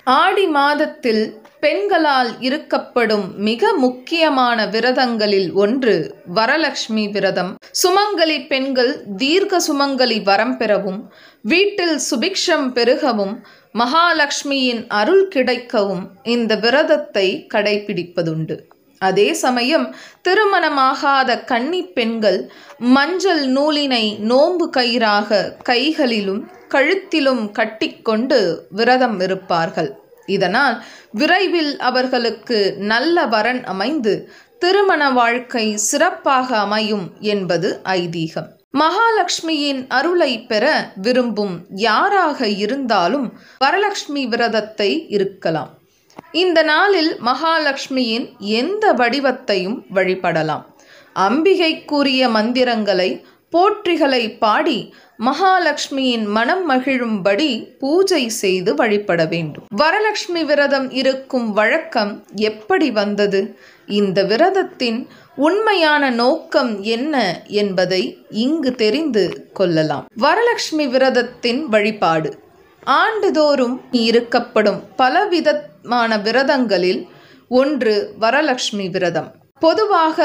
ஆடி மாதத்தில் பெண்களால் இருக்கப்படும் மிக முக்கியமான விரதங்களில் ஒன்று வரலட்சுமி விரதம். சுமங்கலி பெண்கள் தீர்க்க சுமங்கலி வரம் பெறவும், வீட்டில் சுபிக்ஷம் பெருகவும், மகாலட்சுமியின் அருள் கிடைக்கவும் இந்த விரதத்தை கடைபிடிப்பதுண்டு. அதே சமயம் திருமணமாகாத கன்னி பெண்கள் மஞ்சள் நூலினை நோன்பு கயிறாக கைகளிலும் கழுத்திலும் கட்டிக்கொண்டு விரதம் இருப்பார்கள். இதனால் விரைவில் அவர்களுக்கு நல்ல வரன் அமைந்து திருமண வாழ்க்கை சிறப்பாக அமையும் என்பது ஐதீகம். மகாலட்சுமியின் அருளை பெற விரும்பும் யாராக இருந்தாலும் வரலட்சுமி விரதத்தை இருக்கலாம். இந்த நாளில் மகாலட்சுமியின் எந்த வடிவத்தையும் வழிபடலாம். அம்பிகைக்குரிய மந்திரங்களை போற்றிகளை பாடி மகாலட்சுமியின் மனம் மகிழும்படி பூஜை செய்து வழிபட வேண்டும். வரலட்சுமி விரதம் இருக்கும் வழக்கம் எப்படி வந்தது? இந்த விரதத்தின் உண்மையான நோக்கம் என்ன என்பதை இங்கு தெரிந்து கொள்ளலாம். வரலட்சுமி விரதத்தின் வழிபாடு. ஆண்டுதோறும் இருக்கப்படும் பலவிதமான விரதங்களில் ஒன்று வரலட்சுமி விரதம். பொதுவாக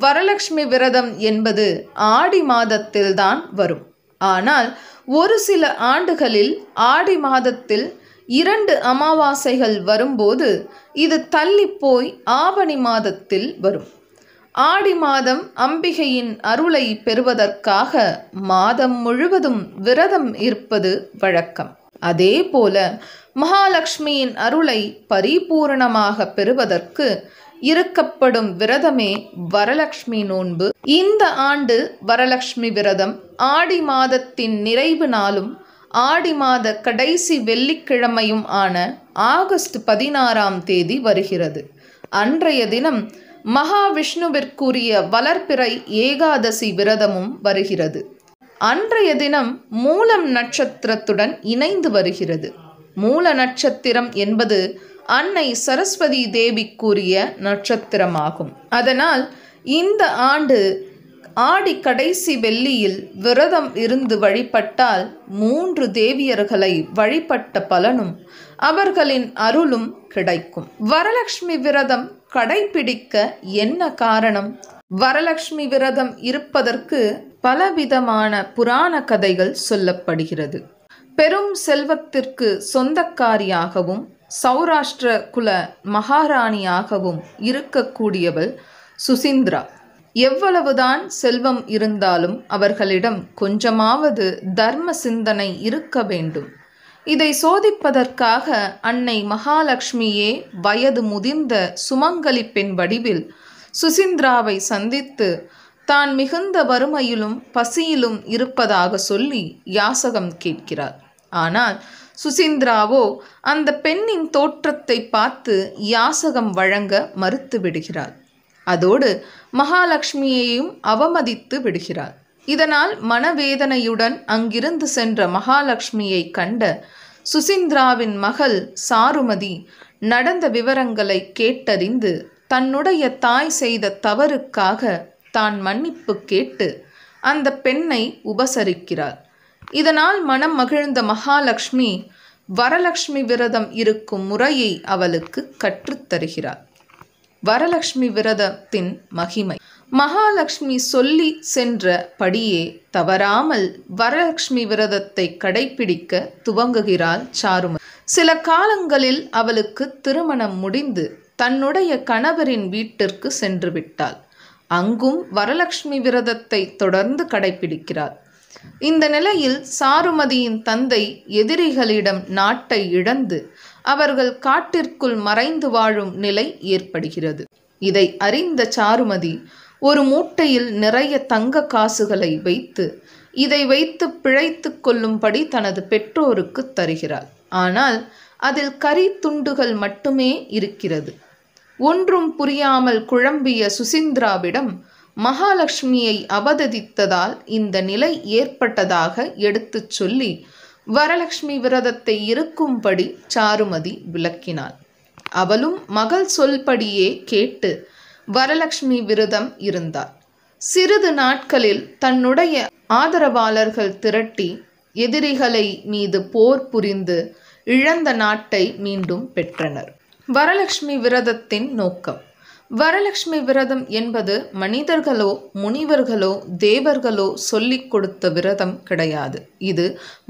வரலட்சுமி விரதம் என்பது ஆடி மாதத்தில்தான் வரும். ஆனால் ஒரு சில ஆண்டுகளில் ஆடி மாதத்தில் 2 அமாவாசைகள் வரும்போது இது தள்ளிப்போய் ஆவணி மாதத்தில் வரும். ஆடி மாதம் அம்பிகையின் அருளை பெறுவதற்காக மாதம் முழுவதும் விரதம் இருப்பது வழக்கம். அதே போல மகாலட்சுமியின் அருளை பரிபூரணமாக பெறுவதற்கு இருக்கப்படும் விரதமே வரலட்சுமி நோன்பு. இந்த ஆண்டு வரலட்சுமி விரதம் ஆடி மாதத்தின் நிறைவு நாளும் ஆடி மாத கடைசி வெள்ளிக்கிழமையும் ஆன ஆகஸ்ட் 16ஆம் தேதி வருகிறது. அன்றைய தினம் மகாவிஷ்ணுவிற்குரிய வளர்பிறை ஏகாதசி விரதமும் வருகிறது. அன்றைய தினம் மூலம் நட்சத்திரத்துடன் இணைந்து வருகிறது. மூல நட்சத்திரம் என்பது அன்னை சரஸ்வதி தேவிக்குரிய நட்சத்திரமாகும். அதனால் இந்த ஆண்டு ஆடி கடைசி வெள்ளியில் விரதம் இருந்து வழிபட்டால் 3 தேவியர்களை வழிபட்ட பலனும் அவர்களின் அருளும் கிடைக்கும். வரலட்சுமி விரதம் கடைபிடிக்க என்ன காரணம்? வரலட்சுமி விரதம் இருப்பதற்கு பலவிதமான புராண கதைகள் சொல்லப்படுகிறது. பெரும் செல்வத்திற்கு சொந்தக்காரியாகவும் சௌராஷ்டிர குல மகாராணியாகவும் இருக்கக்கூடியவள் சுசிந்திரா. எவ்வளவுதான் செல்வம் இருந்தாலும் அவர்களிடம் கொஞ்சமாவது தர்ம சிந்தனை இருக்க வேண்டும். இதை சோதிப்பதற்காக அன்னை மகாலட்சுமியே வயது முதிர்ந்த சுமங்கலி பெண் வடிவில் சுசிந்திராவை சந்தித்து தான் மிகுந்த வறுமையிலும் பசியிலும் இருப்பதாக சொல்லி யாசகம் கேட்கிறார். ஆனால் சுசிந்திராவோ அந்த பெண்ணின் தோற்றத்தை பார்த்து யாசகம் வழங்க மறுத்து விடுகிறார். அதோடு மகாலட்சுமியையும் அவமதித்து விடுகிறார். இதனால் மனவேதனையுடன் அங்கிருந்து சென்ற மகாலட்சுமியை கண்ட சுசிந்திராவின் மகள் சாருமதி நடந்த விவரங்களை கேட்டறிந்து தன்னுடைய தாய் செய்த தவறுக்காக தான் மன்னிப்பு கேட்டு அந்த பெண்ணை உபசரிக்கிறார். இதனால் மனம் மகிழ்ந்த மகாலட்சுமி வரலட்சுமி விரதம் இருக்கும் முறையை அவளுக்கு கற்றுத்தருகிறார். வரலட்சுமி விரதத்தின் மகிமை. மகாலட்சுமி சொல்லி சென்ற படியே தவறாமல் வரலட்சுமி விரதத்தை கடைபிடிக்க துவங்குகிறாள் சாருமதி. சில காலங்களில் அவளுக்கு திருமணம் முடிந்து தன்னுடைய கணவரின் வீட்டிற்கு சென்று விட்டாள். அங்கும் வரலட்சுமி விரதத்தை தொடர்ந்து கடைபிடிக்கிறார். இந்த நிலையில் சாருமதியின் தந்தை எதிரிகளிடம் நாட்டை இழந்து அவர்கள் காட்டிற்குள் மறைந்து வாழும் நிலை ஏற்படுகிறது. இதை அறிந்த சாருமதி ஒரு மூட்டையில் நிறைய தங்க காசுகளை வைத்து இதை வைத்து பிழைத்து கொள்ளும்படி தனது பெற்றோருக்கு தருகிறார். ஆனால் அதில் கரி துண்டுகள் மட்டுமே இருக்கிறது. ஒன்றும் புரியாமல் குழம்பிய சுசிந்திராவிடம் மகாலட்சுமியை அவதரித்ததால் இந்த நிலை ஏற்பட்டதாக எடுத்துச் சொல்லி வரலட்சுமி விரதத்தை இருக்கும்படி சாருமதி விளக்கினாள். அவளும் மகள் சொல்படியே கேட்டு வரலட்சுமி விரதம் இருந்தார். சிறிது நாட்களில் தன்னுடைய ஆதரவாளர்கள் திரட்டி எதிரிகளை மீது போர் புரிந்து இழந்த நாட்டை மீண்டும் பெற்றனர். வரலட்சுமி விரதத்தின் நோக்கம். வரலட்சுமி விரதம் என்பது மனிதர்களோ முனிவர்களோ தேவர்களோ சொல்லிக் கொடுத்த விரதம் கிடையாது. இது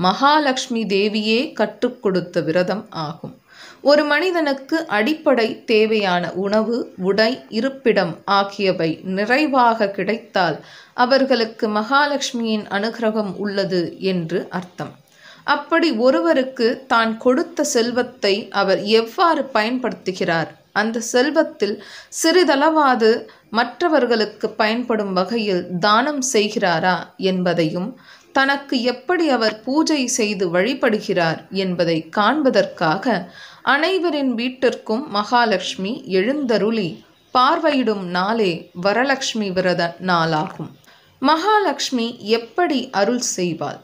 மகாலட்சுமி தேவியே கற்றுக் கொடுத்த விரதம் ஆகும். ஒரு மனிதனுக்கு அடிப்படை தேவையான உணவு, உடை, இருப்பிடம் ஆகியவை நிறைவாக கிடைத்தால் அவர்களுக்கு மகாலட்சுமியின் அனுகிரகம் உள்ளது என்று அர்த்தம். அப்படி ஒருவருக்கு தான் கொடுத்த செல்வத்தை அவர் எவ்வாறு பயன்படுத்துகிறார், அந்த செல்வத்தில் சிறிதளவாது மற்றவர்களுக்கு பயன்படும் வகையில் தானம் செய்கிறாரா என்பதையும், தனக்கு எப்படி அவர் பூஜை செய்து வழிபடுகிறார் என்பதை காண்பதற்காக அனைவரின் வீட்டிற்கும் மகாலட்சுமி எழுந்தருளி பார்வையிடும் நாளே வரலட்சுமி விரத நாளாகும். மகாலட்சுமி எப்படி அருள் செய்வாள்?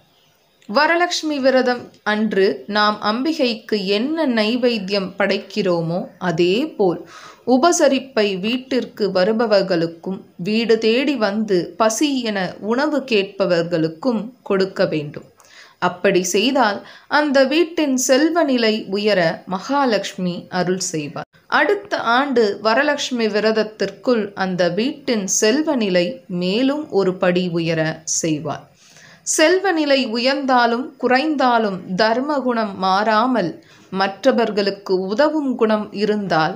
வரலட்சுமி விரதம் அன்று நாம் அம்பிகைக்கு என்ன நைவேத்தியம் படைக்கிறோமோ அதே போல் உபசரிப்பை வீட்டிற்கு வருபவர்களுக்கும் வீடு தேடி வந்து பசி என உணவு கேட்பவர்களுக்கும் கொடுக்க வேண்டும். அப்படி செய்தால் அந்த வீட்டின் செல்வ நிலை உயர மகாலட்சுமி அருள் செய்வார். அடுத்த ஆண்டு வரலட்சுமி விரதத்திற்குள் அந்த வீட்டின் செல்வ நிலை மேலும் ஒரு படி உயர செய்வார். செல்வ நிலை உயர்ந்தாலும் குறைந்தாலும் தர்ம குணம் மாறாமல் மற்றவர்களுக்கு உதவும் குணம் இருந்தால்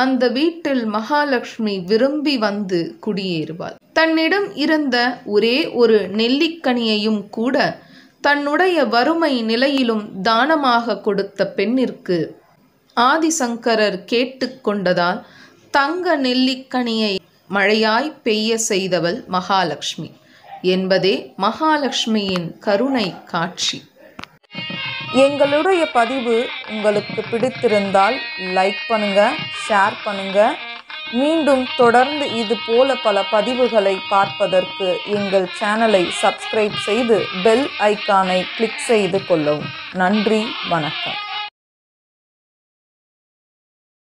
அந்த வீட்டில் மகாலட்சுமி விரும்பி வந்து குடியேறுவாள். தன்னிடம் இருந்த ஒரே ஒரு நெல்லிக்கனியையும் கூட தன்னுடைய வறுமை நிலையிலும் தானமாக கொடுத்த பெண்ணிற்கு ஆதிசங்கரர் கேட்டுக்கொண்டதால் தங்க நெல்லிக்கனியை மழையாய் பெய்ய செய்தவள் மகாலட்சுமி என்பதே மகாலட்சுமியின் கருணை காட்சி. எங்களுடைய பதிவு உங்களுக்கு பிடித்திருந்தால் லைக் பண்ணுங்க, ஷேர் பண்ணுங்க. மீண்டும் தொடர்ந்து இது போல பல பதிவுகளை பார்ப்பதற்கு எங்கள் சேனலை சப்ஸ்கிரைப் செய்து பெல் ஐக்கானை கிளிக் செய்து கொள்ளவும். நன்றி, வணக்கம்.